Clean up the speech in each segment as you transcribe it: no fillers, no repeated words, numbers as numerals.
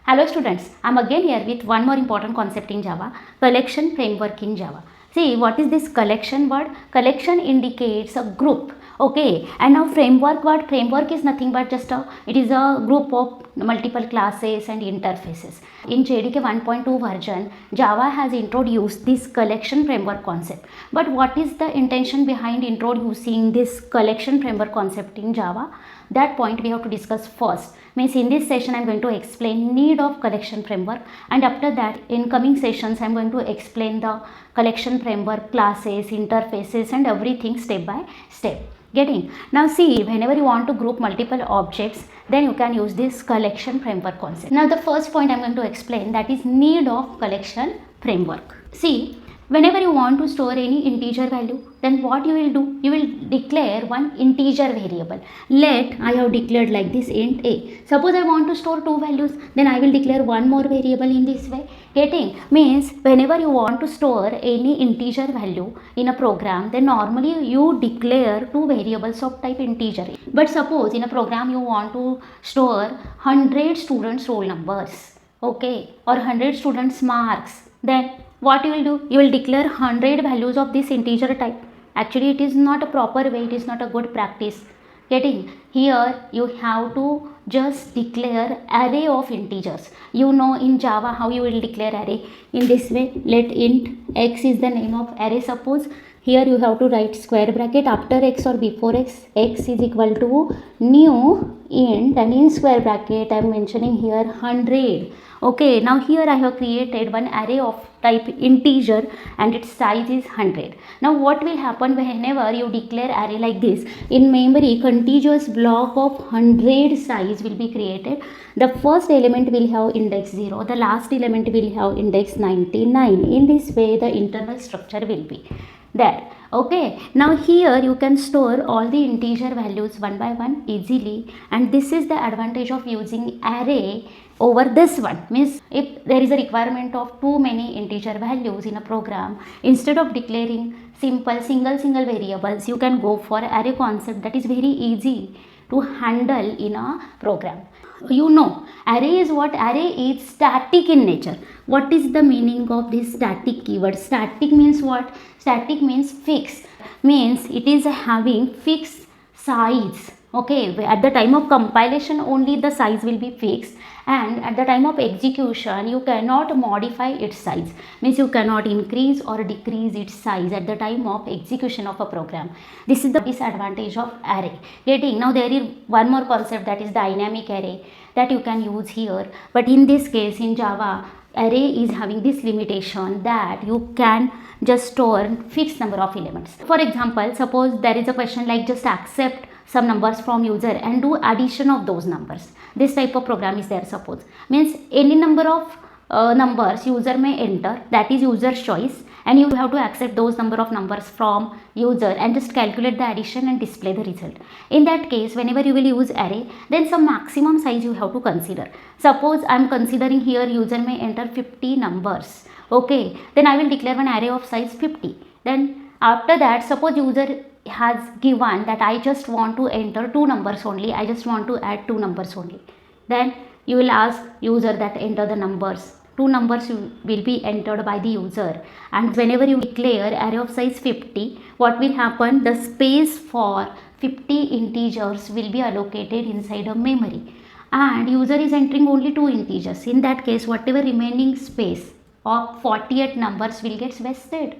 Hello students, I am again here with one more important concept in Java, collection framework in Java. See, what is this collection word? Collection indicates a group, okay, and now framework word, framework is nothing but just it is a group of multiple classes and interfaces. In JDK 1.2 version, Java has introduced this collection framework concept. But what is the intention behind introducing this collection framework concept in Java? That point we have to discuss first. Means in this session I am going to explain need of collection framework, and after that in coming sessions I am going to explain the collection framework, classes, interfaces and everything step by step. Getting? Now see, whenever you want to group multiple objects, then you can use this collection framework concept. Now the first point I am going to explain, that is need of collection framework. See, whenever you want to store any integer value, then what you will do? You will declare one integer variable. Let I have declared like this int a. Suppose I want to store two values, then I will declare one more variable in this way. Getting? Means whenever you want to store any integer value in a program, then normally you declare two variables of type integer. But suppose in a program you want to store 100 students roll numbers, okay, or 100 students marks, then what you will do? You will declare 100 values of this integer type. Actually it is not a proper way, it is not a good practice. Getting? Here you have to just declare array of integers. You know in Java how you will declare array. In this way, let int x is the name of array. Suppose here you have to write square bracket after x or before x is equal to new int, and in square bracket I am mentioning here 100. Okay, now here I have created one array of type integer and its size is 100. Now what will happen whenever you declare array like this? In memory, contiguous block of 100 size will be created. The first element will have index 0, the last element will have index 99. In this way the internal structure will be there. Okay, now here you can store all the integer values one by one easily, and this is the advantage of using array over this one. Means if there is a requirement of too many integer values in a program, instead of declaring simple single variables, you can go for array concept that is very easy to handle in a program. You know, array is what? Array is static in nature. What is the meaning of this static keyword? Static means what? Static means fixed. Means it is having fixed size. Okay, at the time of compilation only the size will be fixed, and at the time of execution you cannot modify its size. Means you cannot increase or decrease its size at the time of execution of a program. This is the disadvantage of array. Getting? Now there is one more concept, that is dynamic array, that you can use here, but in this case in Java array is having this limitation that you can just store fixed number of elements. For example, suppose there is a question like just accept some numbers from user and do addition of those numbers. This type of program is there. Suppose means any number of numbers user may enter, that is user's choice, and you have to accept those number of numbers from user and just calculate the addition and display the result. In that case, whenever you will use array, then some maximum size you have to consider. Suppose I am considering here user may enter 50 numbers. Okay, then I will declare one array of size 50. Then after that, suppose user has given that I just want to enter two numbers only, I just want to add two numbers only. Then you will ask user that enter the numbers. Two numbers will be entered by the user, and whenever you declare array of size 50, what will happen? The space for 50 integers will be allocated inside a memory, and user is entering only two integers. In that case, whatever remaining space of 48 numbers will get wasted.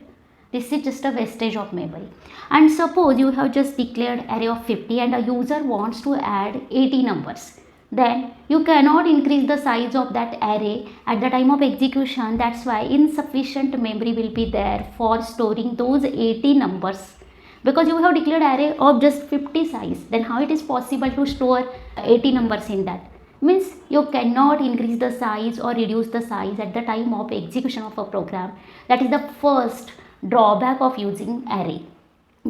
This is just a wastage of memory. And suppose you have just declared array of 50 and a user wants to add 80 numbers. Then you cannot increase the size of that array at the time of execution. That's why insufficient memory will be there for storing those 80 numbers. Because you have declared array of just 50 size, then how it is possible to store 80 numbers in that? Means you cannot increase the size or reduce the size at the time of execution of a program. That is the first drawback of using array.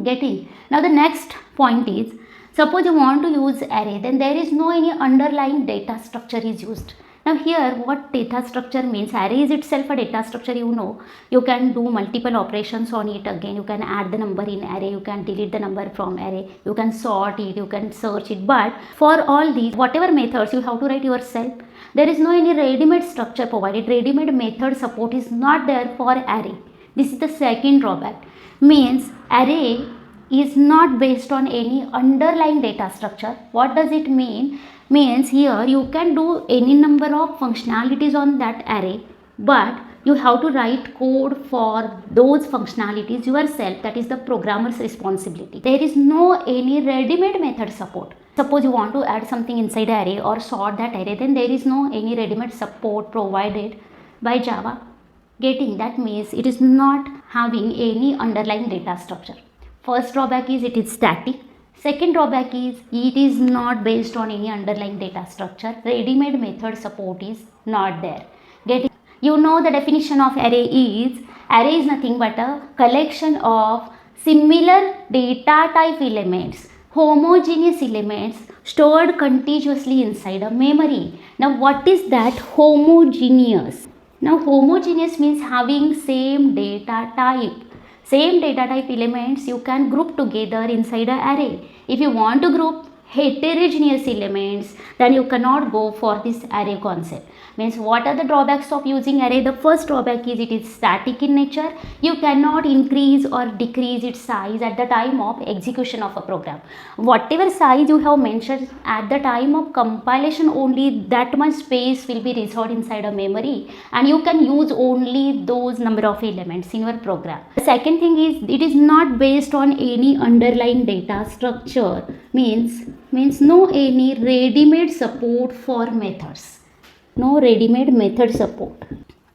Getting? Now the next point is, suppose you want to use array, then there is no any underlying data structure is used. Now here what data structure means? Array is itself a data structure, you know. You can do multiple operations on it again. You can add the number in array, you can delete the number from array, you can sort it, you can search it. But for all these, whatever methods you have to write yourself. There is no any ready-made structure provided. Ready-made method support is not there for array. This is the second drawback. Means array is not based on any underlying data structure. What does it mean? Means here you can do any number of functionalities on that array, but you have to write code for those functionalities yourself. That is the programmer's responsibility. There is no any ready-made method support. Suppose you want to add something inside array or sort that array, then there is no any ready-made support provided by Java. Getting that means it is not having any underlying data structure. First drawback is it is static. Second drawback is it is not based on any underlying data structure. Ready-made method support is not there. Getting, you know the definition of array is nothing but a collection of similar data type elements, homogeneous elements stored contiguously inside a memory. Now what is that homogeneous? Now homogeneous means having same data type. Same data type elements you can group together inside an array. If you want to group heterogeneous elements, then you cannot go for this array concept. Means what are the drawbacks of using array? The first drawback is it is static in nature. You cannot increase or decrease its size at the time of execution of a program. Whatever size you have mentioned at the time of compilation, only that much space will be reserved inside a memory, and you can use only those number of elements in your program. The second thing is it is not based on any underlying data structure. Means no any ready-made support for methods. No ready-made method support.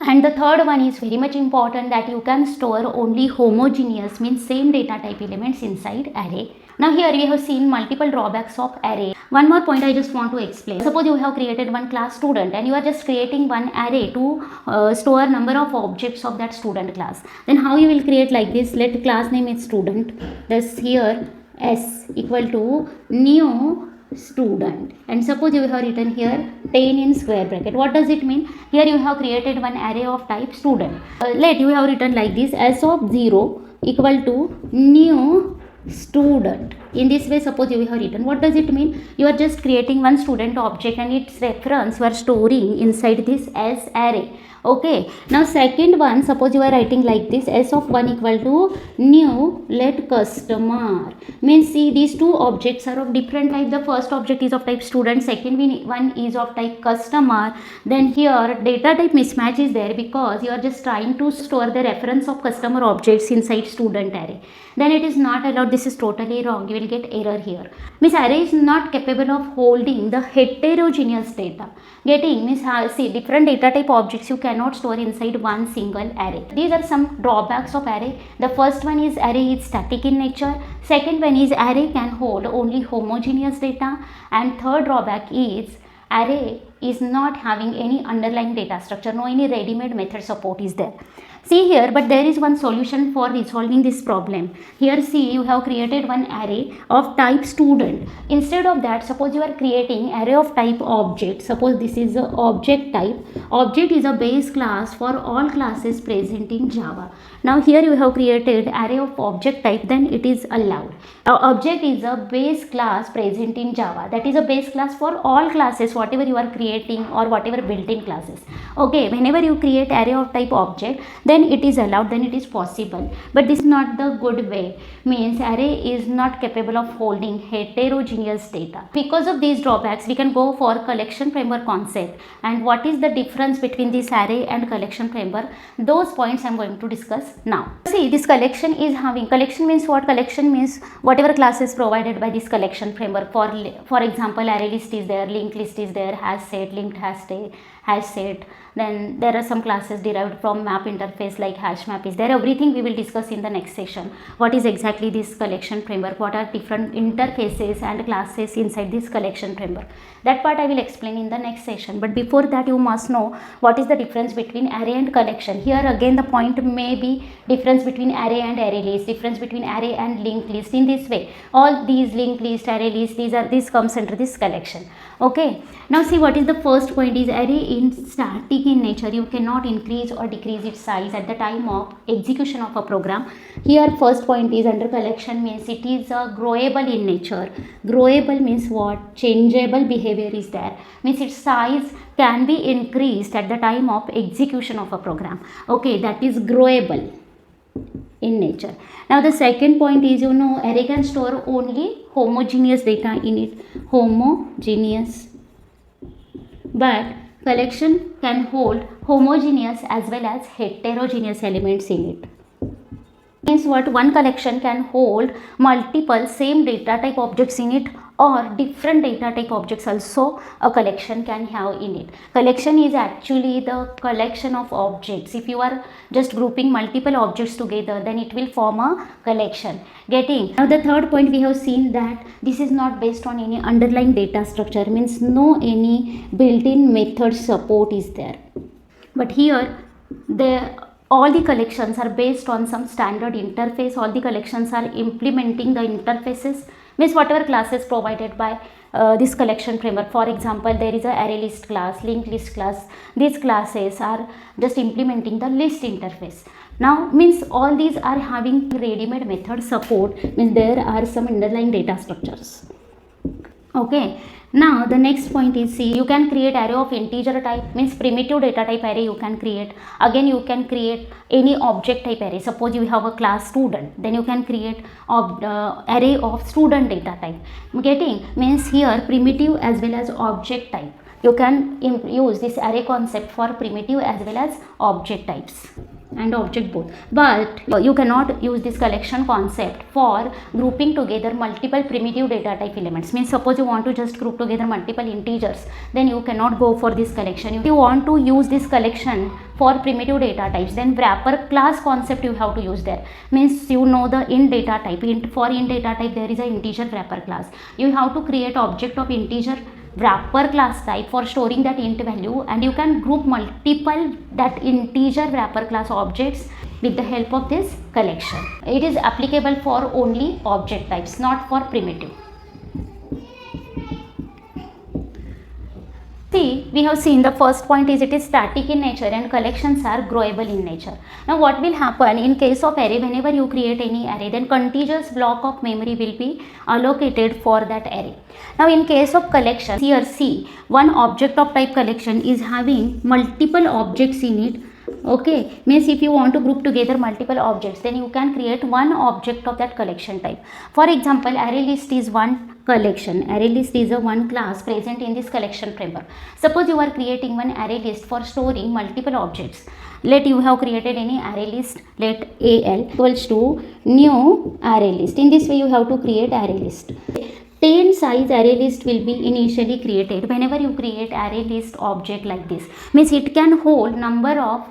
And the third one is very much important, that you can store only homogeneous, means same data type elements inside array. Now here we have seen multiple drawbacks of array. One more point I just want to explain. Suppose you have created one class student and you are just creating one array to store number of objects of that student class. Then how you will create like this? Let class name is student. Thus here s equal to new student, and suppose you have written here 10 in square bracket. What does it mean? Here you have created one array of type student. Let you have written like this, s of 0 equal to new student. In this way, suppose you have written, what does it mean? You are just creating one student object and its reference you are storing inside this as array. Okay, now second one, suppose you are writing like this, s of 1 equal to new let customer. Means see, these two objects are of different type. The first object is of type student, second one is of type customer. Then here data type mismatch is there because you are just trying to store the reference of customer objects inside student array. Then it is not allowed. This is totally wrong. You will get error here. Means array is not capable of holding the heterogeneous data. Getting means see, different data type objects you cannot store inside one single array. These are some drawbacks of array. The first one is array is static in nature. Second one is array can hold only homogeneous data. And third drawback is array is not having any underlying data structure. No any ready-made method support is there. See here, but there is one solution for resolving this problem. Here see, you have created one array of type student. Instead of that, suppose you are creating array of type object. Suppose this is the object type. Object is a base class for all classes present in Java. Now here you have created array of object type, then it is allowed. Now object is a base class present in Java. That is a base class for all classes, whatever you are creating or whatever built-in classes. Okay, whenever you create array of type object, then it is allowed, then it is possible. But this is not the good way. Means array is not capable of holding heterogeneous data. Because of these drawbacks, we can go for collection framework concept. And what is the difference between this array and collection framework? Those points I am going to discuss now. See, this collection is having, collection means what? Collection means whatever class is provided by this collection framework. For example, array list is there, linked list is there, hash set, linked hash set. Then there are some classes derived from map interface like hash map is there. Everything we will discuss in the next session. What is exactly this collection framework? What are different interfaces and classes inside this collection framework? That part I will explain in the next session. But before that, you must know what is the difference between array and collection. Here again the point may be difference between array and array list, difference between array and linked list. In this way, all these linked list, array list, these comes under this collection. Okay, now see, what is the first point is array in static in nature. You cannot increase or decrease its size at the time of execution of a program. Here first point is under collection means it is growable in nature. Growable means what? Changeable behavior is there. Means its size can be increased at the time of execution of a program. Okay, that is growable in nature. Now the second point is, array can store only homogeneous data in it, homogeneous, but collection can hold homogeneous as well as heterogeneous elements in it. Means what? One collection can hold multiple same data type objects in it, or different data type objects also a collection can have in it. Collection is actually the collection of objects. If you are just grouping multiple objects together, then it will form a collection. Getting? Now the third point, we have seen that this is not based on any underlying data structure, means no any built-in method support is there. But here all the collections are based on some standard interface. All the collections are implementing the interfaces, means whatever classes provided by this collection framework. For example, there is a array list class, linked list class. These classes are just implementing the list interface. Now means all these are having ready-made method support, means there are some underlying data structures. Okay. Now the next point is, see, you can create array of integer type, means primitive data type array you can create. Again, you can create any object type array. Suppose you have a class student, then you can create array of student data type. Getting? Means here primitive as well as object type. You can use this array concept for primitive as well as object types and object both, but you cannot use this collection concept for grouping together multiple primitive data type elements. Means suppose you want to just group together multiple integers, then you cannot go for this collection. If you want to use this collection for primitive data types, then wrapper class concept you have to use there. Means the int data type, for int data type there is a integer wrapper class. You have to create object of integer wrapper class type for storing that int value, and you can group multiple that integer wrapper class objects with the help of this collection. It is applicable for only object types, not for primitive. See, we have seen the first point is it is static in nature and collections are growable in nature. Now what will happen in case of array? Whenever you create any array, then contiguous block of memory will be allocated for that array. Now in case of collection, here see, one object of type collection is having multiple objects in it. Okay, means if you want to group together multiple objects, then you can create one object of that collection type. For example, array list is one collection. Array list is a one class present in this collection framework. Suppose you are creating one array list for storing multiple objects. Let you have created any array list, let al equals to new array list. In this way you have to create array list. 10 size array list will be initially created. Whenever you create array list object like this, means it can hold number of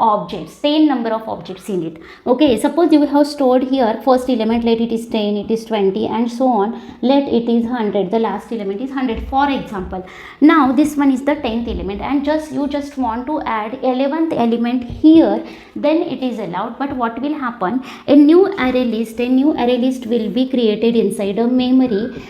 objects, 10 number of objects in it. Okay, suppose you have stored here first element, let it is 10, it is 20 and so on, let it is 100, the last element is 100 for example. Now this one is the 10th element and you just want to add 11th element here, then it is allowed. But what will happen, a new array list will be created inside a memory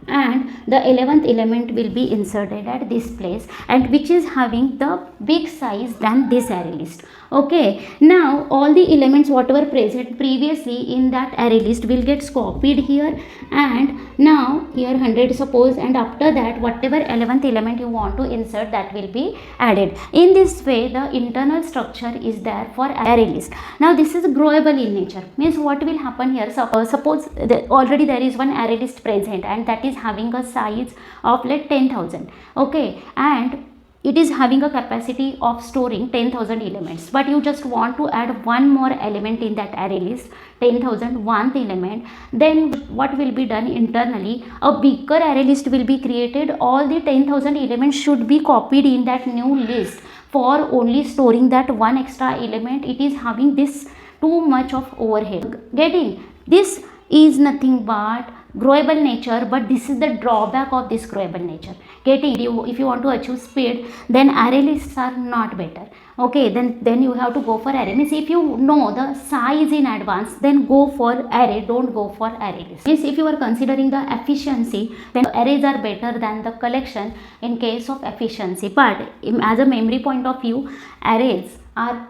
and the 11th element will be inserted at this place, and which is having the big size than this array list. Okay, now all the elements whatever present previously in that array list will get copied here, and now here 100 suppose, and after that whatever 11th element you want to insert, that will be added. In this way the internal structure is there for array list. Now this is growable in nature, means what will happen here, suppose already there is one array list present and that is having a size of like 10,000. Okay, and it is having a capacity of storing 10,000 elements, but you just want to add one more element in that array list, 10,001th element. Then what will be done internally, a bigger array list will be created. All the 10,000 elements should be copied in that new list for only storing that one extra element. It is having this too much of overhead. Getting? This is nothing but growable nature, but this is the drawback of this growable nature. Getting? If you want to achieve speed, then array lists are not better. Okay, then you have to go for array. Means if you know the size in advance, then go for array, don't go for array list. Means if you are considering the efficiency, then arrays are better than the collection in case of efficiency. But as a memory point of view, arrays are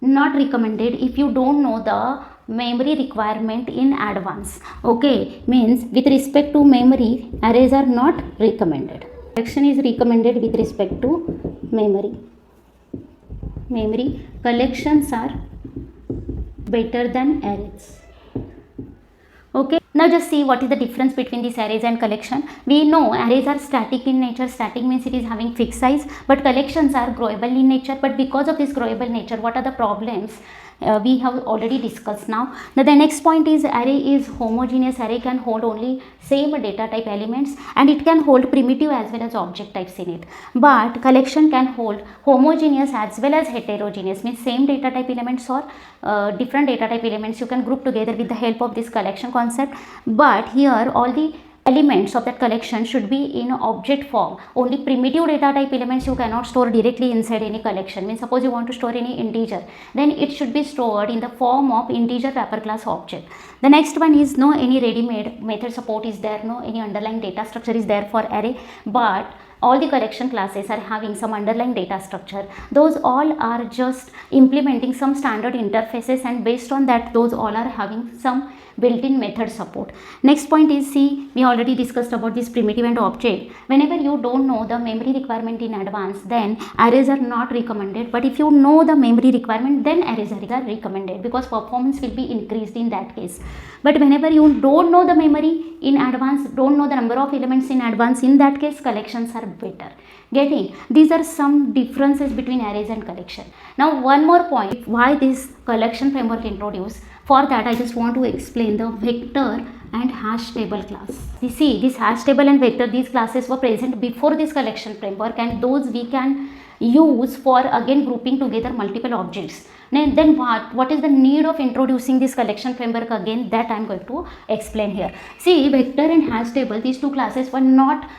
not recommended if you don't know the memory requirement in advance. Okay, means with respect to memory, arrays are not recommended. Collection is recommended with respect to memory. Memory collections are better than arrays. Okay, now just see what is the difference between these arrays and collection. We know arrays are static in nature. Static means it is having fixed size, but collections are growable in nature. But because of this growable nature, what are the problems? We have already discussed now. Now the next point is array is homogeneous. Array can hold only same data type elements, and it can hold primitive as well as object types in it. But collection can hold homogeneous as well as heterogeneous, means same data type elements or different data type elements you can group together with the help of this collection concept. But here all the elements of that collection should be in object form. Only primitive data type elements you cannot store directly inside any collection. Means suppose you want to store any integer, then it should be stored in the form of integer wrapper class object. The next one is no any ready-made method support is there, no any underlying data structure is there for array, but all the collection classes are having some underlying data structure. Those all are just implementing some standard interfaces, and based on that those all are having some built-in method support. Next point is, see, we already discussed about this primitive and object. Whenever you don't know the memory requirement in advance, then arrays are not recommended. But if you know the memory requirement, then arrays are recommended, because performance will be increased in that case. But whenever you don't know the memory in advance, don't know the number of elements in advance, in that case collections are better. Getting? These are some differences between arrays and collection. Now one more point, why this collection framework introduced. For that I just want to explain the vector and hash table class. You see, this hash table and vector, these classes were present before this collection framework, and those we can use for again grouping together multiple objects. Then what is the need of introducing this collection framework again? That I am going to explain here. See, vector and hash table, these two classes were not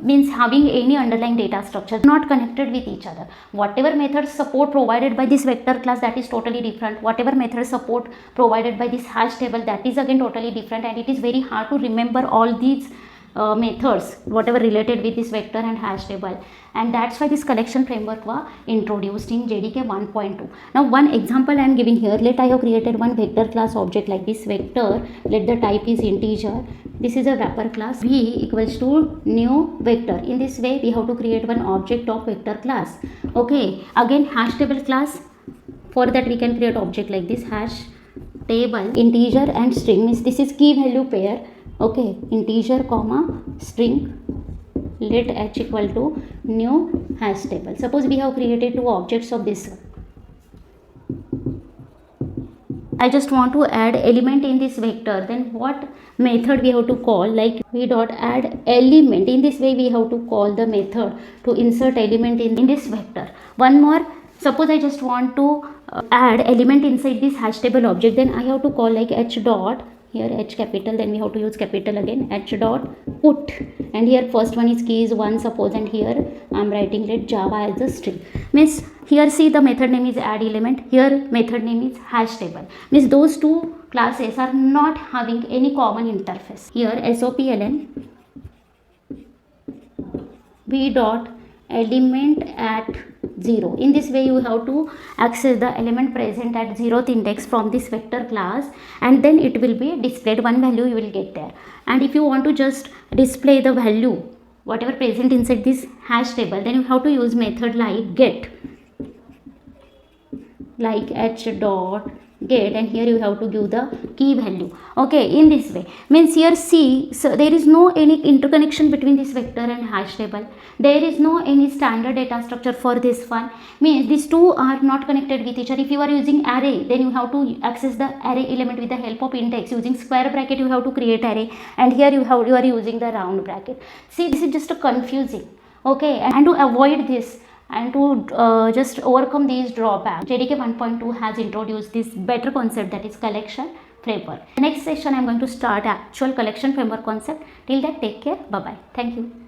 means having any underlying data structure, not connected with each other. Whatever method support provided by this vector class, that is totally different. Whatever method support provided by this hash table, that is again totally different, and it is very hard to remember all these methods whatever related with this vector and hash table, and that's why this collection framework was introduced in JDK 1.2. Now one example I am giving here. Let I have created one vector class object like this vector. Let the type is integer. This is a wrapper class. V equals to new vector. In this way we have to create one object of vector class. Okay, again hash table class. For that we can create object like this hash table integer and string, means this is key value pair. Okay, integer comma string, let h equal to new hash table. Suppose we have created two objects of this. I just want to add element in this vector. Then what method we have to call? Like v dot add element. In this way we have to call the method to insert element in this vector. One more. Suppose I just want to add element inside this hash table object. Then I have to call like h dot. Here h capital, then we have to use capital again, h dot put, and here first one is key is 1 suppose, and here I am writing let java as a string. Means here see the method name is add element, here method name is hash table. Means those two classes are not having any common interface. Here sopln v dot element at 0. In this way you have to access the element present at 0th index from this vector class, and then it will be displayed. One value you will get there. And if you want to just display the value whatever present inside this hash table, then you have to use method like get, like h dot get, and here you have to give the key value. Okay, in this way. Means here see, so there is no any interconnection between this vector and hash table. There is no any standard data structure for this one. Means these two are not connected with each other. If you are using array, then you have to access the array element with the help of index. Using square bracket you have to create array, and here you are using the round bracket. See, this is just a confusing. Okay, and to avoid this and to just overcome these drawbacks, JDK 1.2 has introduced this better concept, that is collection framework. Next session I am going to start actual collection framework concept. Till that, take care. Bye bye. Thank you.